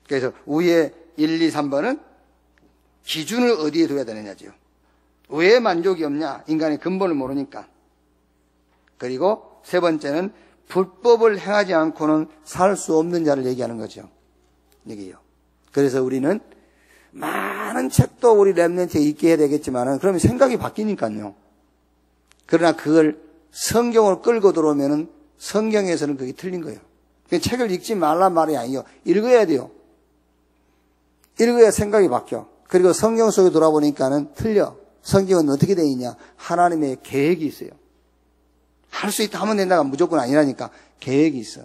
그래서 위에 1, 2, 3번은 기준을 어디에 둬야 되느냐죠. 왜 만족이 없냐? 인간의 근본을 모르니까. 그리고 3번째는 불법을 행하지 않고는 살 수 없는 자를 얘기하는 거죠. 여기요. 그래서 우리는 많은 책도 우리 렘넌트에 있게 해야 되겠지만은 그러면 생각이 바뀌니까요. 그러나 그걸 성경을 끌고 들어오면은 성경에서는 그게 틀린 거예요. 책을 읽지 말란 말이 아니에요. 읽어야 돼요. 읽어야 생각이 바뀌어. 그리고 성경 속에 돌아보니까는 틀려. 성경은 어떻게 되어 있냐? 하나님의 계획이 있어요. 할 수 있다 하면 된다가 무조건 아니라니까. 계획이 있어.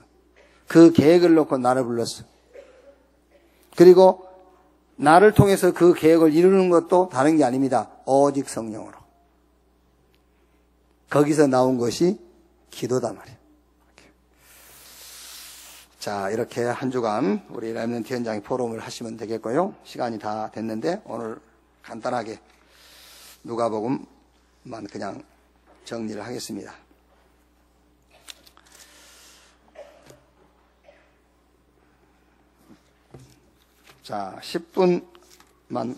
그 계획을 놓고 나를 불렀어. 그리고 나를 통해서 그 계획을 이루는 것도 다른 게 아닙니다. 오직 성령으로. 거기서 나온 것이 기도다 말이에요. 자, 이렇게 한 주간 우리 렘넌트 현장의 포럼을 하시면 되겠고요. 시간이 다 됐는데 오늘 간단하게 누가복음만 그냥 정리를 하겠습니다. 자, 10분만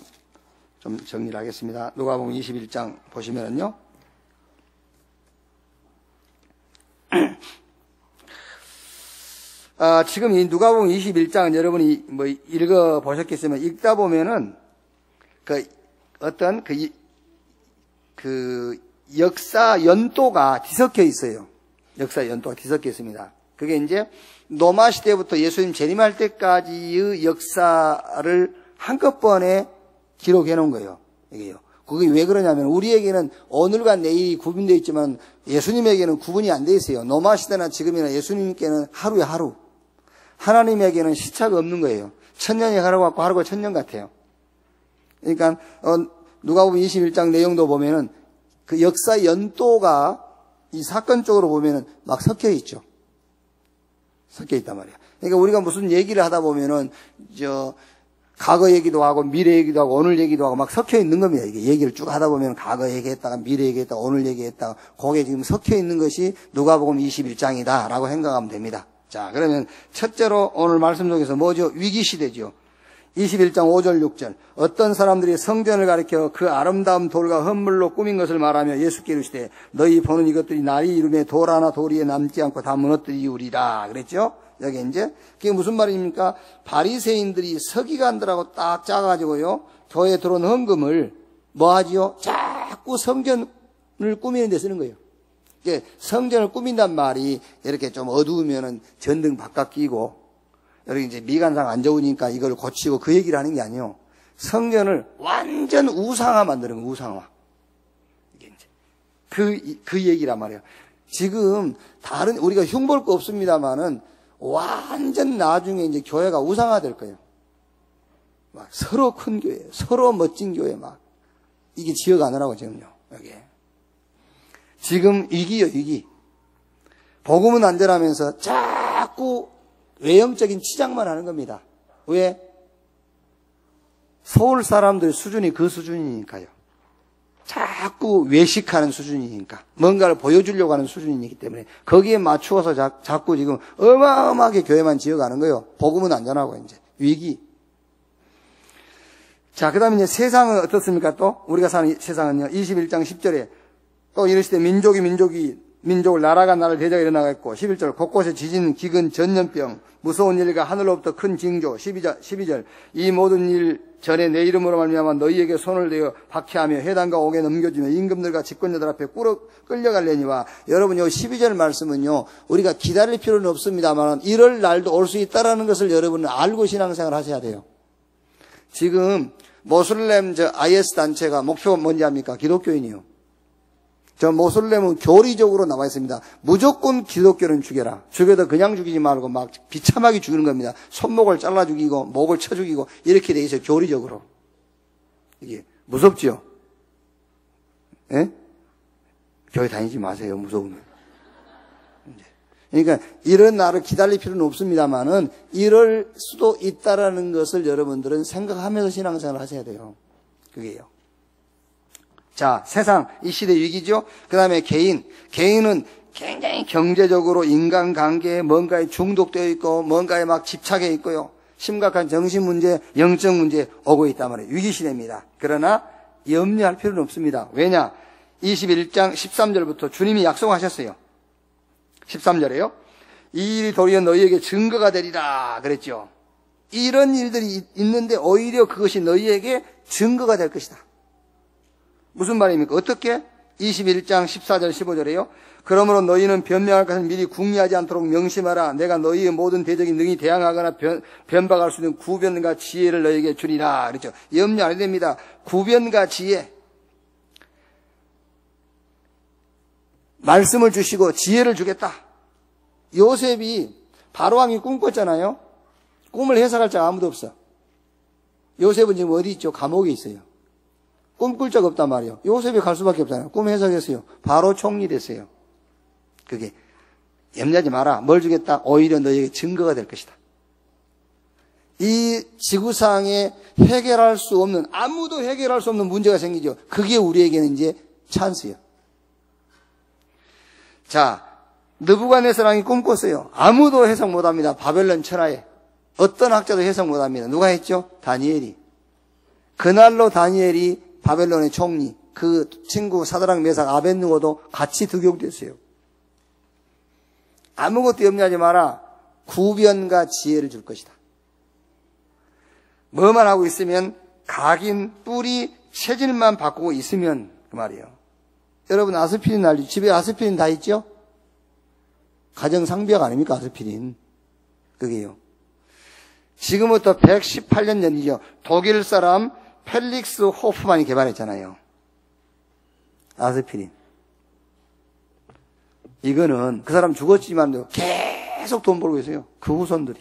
좀 정리를 하겠습니다. 누가복음 21장 보시면은요. 지금 이 누가복음 21장은 여러분이 뭐 읽어보셨겠지만 읽다 보면은 어떤 역사 연도가 뒤섞여 있어요. 역사 연도가 뒤섞여 있습니다. 그게 이제 로마 시대부터 예수님 재림할 때까지의 역사를 한꺼번에 기록해 놓은 거예요. 이게요. 그게 왜 그러냐면 우리에게는 오늘과 내일이 구분되어 있지만 예수님에게는 구분이 안 돼 있어요. 로마 시대나 지금이나 예수님께는 하루에 하루. 하나님에게는 시차가 없는 거예요. 천년이 하루 같고 하루가 천년 같아요. 그러니까 누가복음 21장 내용도 보면은 그 역사 연도가 이 사건 쪽으로 보면은 막 섞여 있죠. 섞여 있단 말이에요. 그러니까 우리가 무슨 얘기를 하다 보면은 과거 얘기도 하고 미래 얘기도 하고 오늘 얘기도 하고 막 섞여 있는 겁니다. 이게 얘기를 쭉 하다 보면 과거 얘기했다가 미래 얘기했다가 오늘 얘기했다가 그게 지금 섞여 있는 것이 누가복음 21장이다라고 생각하면 됩니다. 자, 그러면 첫째로 오늘 말씀 속에서 뭐죠? 위기시대죠. 21장 5절 6절 어떤 사람들이 성전을 가리켜 그 아름다운 돌과 헌물로 꾸민 것을 말하며 예수께 이르시되 너희 보는 이것들이 날이 이름에 돌 하나 도리에 남지 않고 다 무너뜨리우리라 그랬죠. 여기 이제 그게 무슨 말입니까? 바리새인들이 서기관들하고 딱 짜가지고요 교회에 들어온 헌금을 뭐 하지요? 자꾸 성전을 꾸미는 데 쓰는 거예요. 성전을 꾸민단 말이 이렇게 좀 어두우면은 전등 바깥 끼고 여기 이제 미관상 안 좋으니까 이걸 고치고 그 얘기를 하는 게 아니에요. 성전을 완전 우상화 만드는 거예요. 우상화. 이게 이제 그 얘기란 말이에요. 지금 다른 우리가 흉볼 거 없습니다만은 완전 나중에 이제 교회가 우상화 될 거예요. 막 서로 큰 교회, 서로 멋진 교회 막 이게 지어가느라고 지금요. 여기 지금 위기요 위기. 복음은 안전하면서 자꾸 외형적인 치장만 하는 겁니다. 왜? 서울 사람들 수준이 그 수준이니까요. 자꾸 외식하는 수준이니까. 뭔가를 보여주려고 하는 수준이기 때문에 거기에 맞추어서 자꾸 지금 어마어마하게 교회만 지어가는 거예요. 복음은 안전하고 이제 위기. 자, 그 다음에 이제 세상은 어떻습니까? 또 우리가 사는 세상은요. 21장 10절에 또 이르시되 민족을 나라가 나를 대적에 일어나겠고 11절 곳곳에 지진, 기근, 전염병, 무서운 일과 하늘로부터 큰 징조 12절 이 모든 일 전에 내 이름으로 말미암아 너희에게 손을 대어 박해하며 해당과 옥에 넘겨주며 임금들과 집권자들 앞에 끌려갈래니와 여러분 요 12절 말씀은요 우리가 기다릴 필요는 없습니다만 이럴 날도 올 수 있다라는 것을 여러분은 알고 신앙생활 하셔야 돼요. 지금 모슬렘 IS 단체가 목표가 뭔지 압니까? 기독교인이요. 저 모슬렘은 교리적으로 나와 있습니다. 무조건 기독교는 죽여라. 죽여도 그냥 죽이지 말고 막 비참하게 죽이는 겁니다. 손목을 잘라 죽이고 목을 쳐 죽이고 이렇게 돼 있어요. 교리적으로. 이게 무섭지요? 예? 교회 다니지 마세요. 무서우면. 그러니까 이런 날을 기다릴 필요는 없습니다만은 이럴 수도 있다라는 것을 여러분들은 생각하면서 신앙생활을 하셔야 돼요. 그게요. 자, 세상, 이 시대 위기죠? 그 다음에 개인은 굉장히 경제적으로 인간관계에 뭔가에 중독되어 있고, 뭔가에 막 집착해 있고요. 심각한 정신문제, 영적 문제 오고 있단 말이에요. 위기시대입니다. 그러나 염려할 필요는 없습니다. 왜냐? 21장 13절부터 주님이 약속하셨어요. 13절에요. 이 일이 도리어 너희에게 증거가 되리라 그랬죠. 이런 일들이 있는데 오히려 그것이 너희에게 증거가 될 것이다. 무슨 말입니까? 어떻게? 21장 14절 15절에요. 그러므로 너희는 변명할 것을 미리 궁리하지 않도록 명심하라. 내가 너희의 모든 대적이 능히 대항하거나 변박할 수 있는 구변과 지혜를 너희에게 주리라. 그렇죠. 염려 안 해도 됩니다. 구변과 지혜. 말씀을 주시고 지혜를 주겠다. 요셉이 바로왕이 꿈 꿨잖아요. 꿈을 해석할 자가 아무도 없어. 요셉은 지금 어디 있죠? 감옥에 있어요. 꿈꿀 자가 없단 말이에요. 요셉이 갈 수밖에 없잖아요. 꿈 해석했어요. 바로 총리 됐어요. 그게 염려하지 마라. 뭘 주겠다? 오히려 너에게 증거가 될 것이다. 이 지구상에 해결할 수 없는, 아무도 해결할 수 없는 문제가 생기죠. 그게 우리에게는 이제 찬스예요. 자, 느부갓네살왕이 꿈꿨어요. 아무도 해석 못합니다. 바벨론 천하에. 어떤 학자도 해석 못합니다. 누가 했죠? 다니엘이. 그날로 다니엘이 바벨론의 총리, 그 친구 사드락 메삭 아벳느고도 같이 득용됐어요. 아무것도 염려하지 마라. 구변과 지혜를 줄 것이다. 뭐만 하고 있으면, 각인, 뿌리, 체질만 바꾸고 있으면 그 말이에요. 여러분 아스피린 알죠? 집에 아스피린 다 있죠? 가정상비약 아닙니까? 아스피린. 그게요. 지금부터 118년 전이죠. 독일 사람 펠릭스 호프만이 개발했잖아요. 아스피린. 이거는 그 사람 죽었지만 계속 돈 벌고 있어요. 그 후손들이.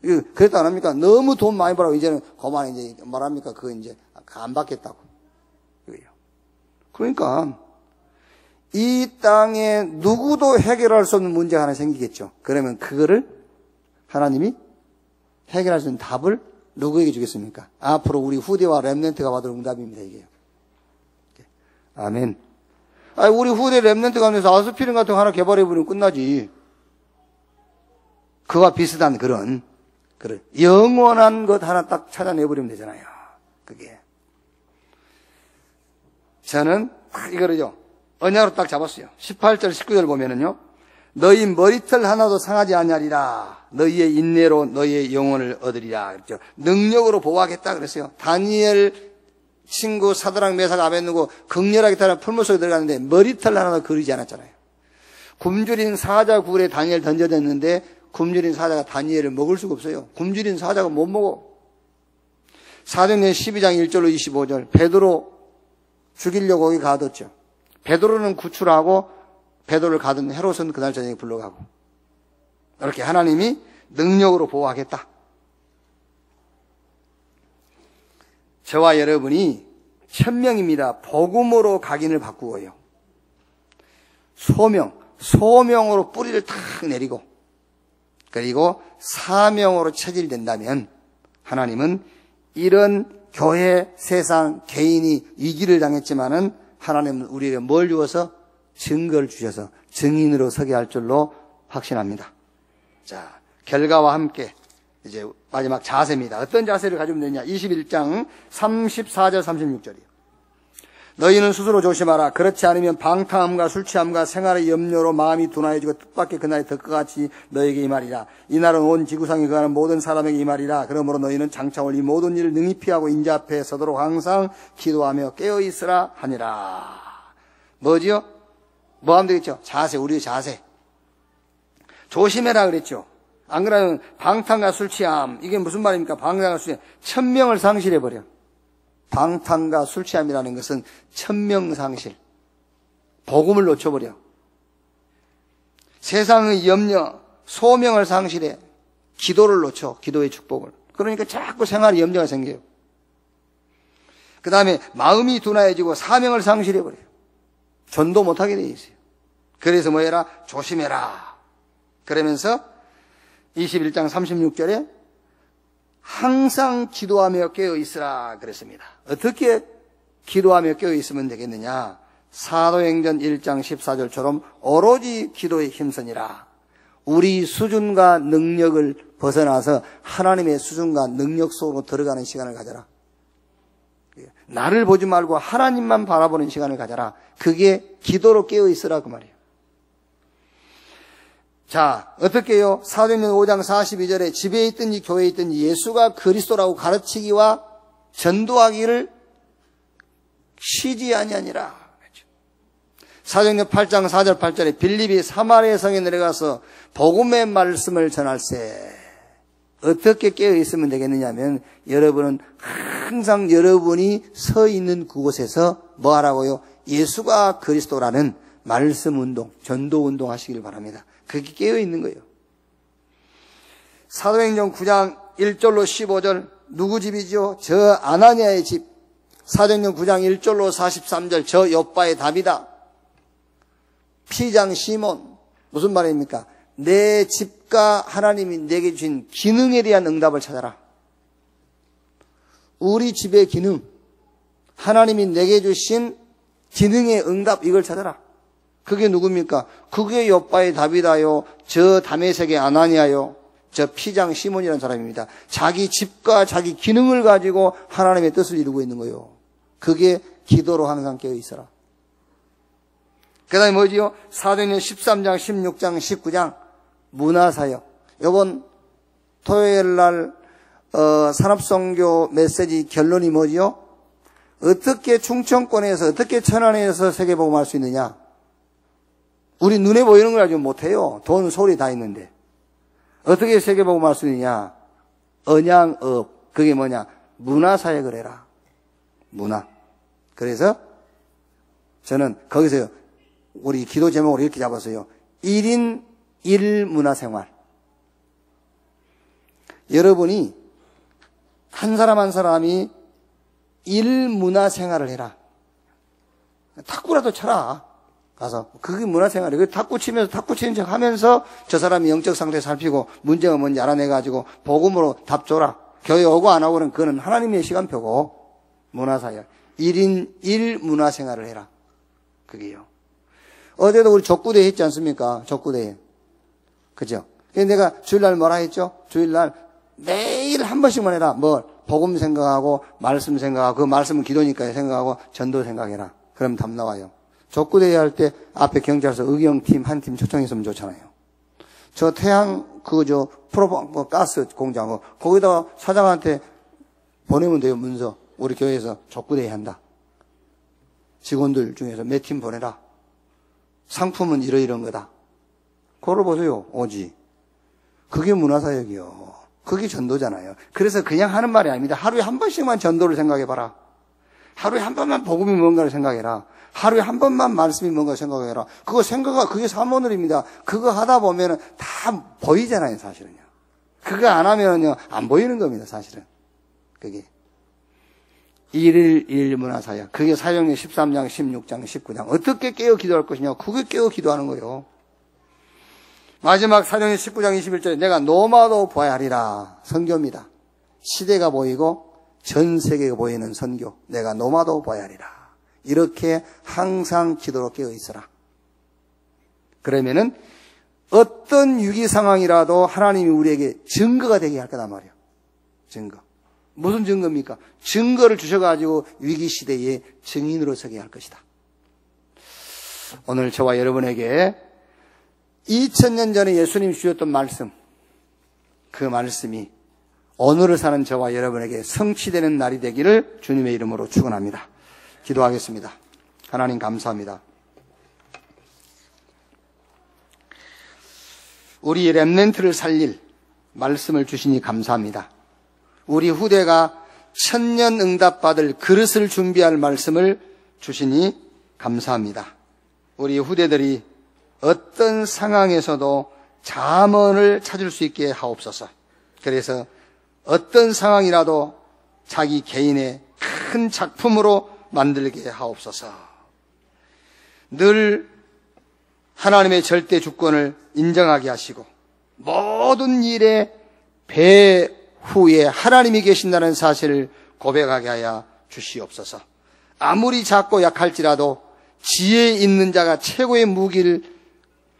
그랬다 안 합니까? 너무 돈 많이 벌고 이제는 그만 이제 말합니까? 그거 이제 안 받겠다고. 그러니까 이 땅에 누구도 해결할 수 없는 문제가 하나 생기겠죠. 그러면 그거를 하나님이 해결할 수 있는 답을 누구에게 주겠습니까? 앞으로 우리 후대와 렘넌트가 받을 응답입니다. 이게요. 아멘. 우리 후대 렘넌트 가운데서 아스피린 같은 거 하나 개발해버리면 끝나지. 그와 비슷한 그런 영원한 것 하나 딱 찾아내버리면 되잖아요. 그게. 저는 이거를요, 언약으로 딱 잡았어요. 18절, 19절 보면은요, 너희 머리털 하나도 상하지 아니하리라. 너희의 인내로 너희의 영혼을 얻으리라. 그랬죠. 능력으로 보호하겠다 그랬어요. 다니엘 친구 사드락 메삭 아벳느고 극렬하게 타는 풀물 속에 들어갔는데 머리털 하나도 거르지 않았잖아요. 굶주린 사자 굴에 다니엘 던져졌는데 굶주린 사자가 다니엘을 먹을 수가 없어요. 굶주린 사자가 못 먹어. 사도행전 12장 1절로 25절, 베드로 죽이려고 거기 가뒀죠. 베드로는 구출하고 베드로를 가둔 헤롯은 그날 저녁에 불러가고. 이렇게 하나님이 능력으로 보호하겠다. 저와 여러분이 천명입니다. 복음으로 각인을 바꾸어요. 소명으로 뿌리를 탁 내리고, 그리고 사명으로 체질된다면 하나님은 이런 교회, 세상, 개인이 위기를 당했지만은 하나님은 우리에게 뭘 주어서? 증거를 주셔서 증인으로 서게 할 줄로 확신합니다. 자, 결과와 함께 이제 마지막 자세입니다. 어떤 자세를 가지면 되냐? 21장 34절 36절이요. 너희는 스스로 조심하라. 그렇지 않으면 방탕함과 술 취함과 생활의 염려로 마음이 둔하여지고 뜻밖의 그날이 될 것 같이 너에게 임하리라. 이날은 온 지구상에 거하는 모든 사람에게 임하리라. 그러므로 너희는 장차 올 이 모든 일을 능히 피하고 인자 앞에 서도록 항상 기도하며 깨어있으라 하니라. 뭐지요? 뭐 하면 되겠죠? 자세, 우리의 자세. 조심해라 그랬죠. 안 그러면 방탕과 술 취함, 이게 무슨 말입니까? 방탕과 술 취함, 천명을 상실해버려. 방탕과 술 취함이라는 것은 천명상실, 복음을 놓쳐버려. 세상의 염려, 소명을 상실해. 기도를 놓쳐, 기도의 축복을. 그러니까 자꾸 생활에 염려가 생겨요. 그 다음에 마음이 둔하여지고 사명을 상실해버려요. 전도 못하게 돼 있어요. 그래서 뭐 해라? 조심해라. 그러면서 21장 36절에 항상 기도하며 깨어있으라 그랬습니다. 어떻게 기도하며 깨어있으면 되겠느냐? 사도행전 1장 14절처럼 오로지 기도에 힘쓰니라. 우리 수준과 능력을 벗어나서 하나님의 수준과 능력 속으로 들어가는 시간을 가져라. 나를 보지 말고 하나님만 바라보는 시간을 가져라. 그게 기도로 깨어있으라 그 말이에요. 자, 어떻게 해요? 사도행전 5장 42절에 집에 있든지 교회에 있든지 예수가 그리스도라고 가르치기와 전도하기를 쉬지 아니하니라. 사도행전 8장 4절 8절에 빌립이 사마리아 성에 내려가서 복음의 말씀을 전할세. 어떻게 깨어있으면 되겠느냐 하면 여러분은 항상 여러분이 서 있는 그곳에서 뭐 하라고요? 예수가 그리스도라는 말씀 운동, 전도 운동 하시길 바랍니다. 그게 깨어있는 거예요. 사도행전 9장 1절로 15절 누구 집이죠? 저 아나니아의 집. 사도행전 9장 1절로 43절 저 욥바의 답이다. 피장 시몬 무슨 말입니까? 내 집과 집과 하나님이 내게 주신 기능에 대한 응답을 찾아라. 우리 집의 기능, 하나님이 내게 주신 기능의 응답, 이걸 찾아라. 그게 누굽니까? 그게 욥바의 다윗아요, 저 다메섹의 아나니아요, 저 피장 시몬이라는 사람입니다. 자기 집과 자기 기능을 가지고 하나님의 뜻을 이루고 있는 거예요. 그게 기도로 항상 깨어 있어라. 그 다음에 뭐지요? 사도행전 13장, 16장, 19장 문화사역. 이번 토요일 날 산업선교 메시지 결론이 뭐지요? 어떻게 충청권에서, 어떻게 천안에서 세계복음할 수 있느냐? 우리 눈에 보이는 걸 가지고 못해요. 돈, 소리 다 있는데. 어떻게 세계복음할 수 있느냐? 언양업. 그게 뭐냐? 문화사역을 해라. 문화. 그래서 저는 거기서요, 우리 기도 제목을 이렇게 잡았어요. 1인 1문화생활. 여러분이 한 사람 한 사람이 1문화생활을 해라. 탁구라도 쳐라. 가서. 그게 문화생활이에요. 그 탁구 치면서 탁구 치는 척 하면서 저 사람이 영적 상태 살피고 문제가 뭔지 알아내가지고 복음으로 답 줘라. 교회 오고 안 오고는 그거는 하나님의 시간표고 문화사역. 1인 1문화생활을 해라. 그게요. 어제도 우리 족구대회 했지 않습니까? 족구대회. 그죠? 그래서 내가 주일날 뭐라 했죠? 주일날 매일 한 번씩만 해라. 뭐, 복음 생각하고, 말씀 생각하고, 그 말씀은 기도니까 생각하고, 전도 생각해라. 그럼 답 나와요. 족구대회 할 때 앞에 경찰서 의경팀 한 팀 초청했으면 좋잖아요. 저 태양, 가스 공장, 거기다가 사장한테 보내면 돼요, 문서. 우리 교회에서 족구대회 한다. 직원들 중에서 몇 팀 보내라. 상품은 이러이러한 거다. 그걸 보세요. 오지. 그게 문화사역이요. 그게 전도잖아요. 그래서 그냥 하는 말이 아닙니다. 하루에 한 번씩만 전도를 생각해봐라. 하루에 한 번만 복음이 뭔가를 생각해라. 하루에 한 번만 말씀이 뭔가를 생각해라. 그게 사모늘입니다. 그거 하다 보면은 다 보이잖아요, 사실은요. 그거 안 하면은요, 안 보이는 겁니다, 사실은. 그게. 1일 문화사역. 그게 사도행전 13장, 16장, 19장. 어떻게 깨어 기도할 것이냐. 그게 깨어 기도하는 거예요. 마지막 사도행전 19장 21절에 내가 노마도 보아야 하리라. 선교입니다. 시대가 보이고 전 세계가 보이는 선교. 내가 노마도 보아야 하리라. 이렇게 항상 기도로 깨어 있어라. 그러면은 어떤 위기 상황이라도 하나님이 우리에게 증거가 되게 할 거단 말이에요. 증거. 무슨 증거입니까? 증거를 주셔가지고 위기 시대에 증인으로 서게 할 것이다. 오늘 저와 여러분에게 2000년 전에 예수님이 주셨던 말씀, 그 말씀이 오늘을 사는 저와 여러분에게 성취되는 날이 되기를 주님의 이름으로 축원합니다. 기도하겠습니다. 하나님 감사합니다. 우리 렘넌트를 살릴 말씀을 주시니 감사합니다. 우리 후대가 천년 응답받을 그릇을 준비할 말씀을 주시니 감사합니다. 우리 후대들이 어떤 상황에서도 잠언을 찾을 수 있게 하옵소서. 그래서 어떤 상황이라도 자기 개인의 큰 작품으로 만들게 하옵소서. 늘 하나님의 절대 주권을 인정하게 하시고 모든 일에 배후에 하나님이 계신다는 사실을 고백하게 하여 주시옵소서. 아무리 작고 약할지라도 지혜 있는 자가 최고의 무기를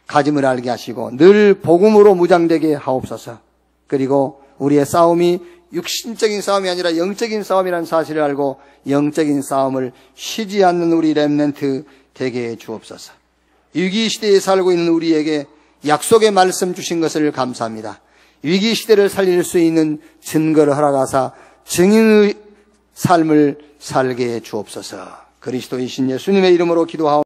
가짐을 알게 하시고 늘 복음으로 무장되게 하옵소서. 그리고 우리의 싸움이 육신적인 싸움이 아니라 영적인 싸움이라는 사실을 알고 영적인 싸움을 쉬지 않는 우리 렘넌트 되게 해 주옵소서. 위기 시대에 살고 있는 우리에게 약속의 말씀 주신 것을 감사합니다. 위기 시대를 살릴 수 있는 증거를 허락하사 증인의 삶을 살게 해 주옵소서. 그리스도이신 예수님의 이름으로 기도하옵소서.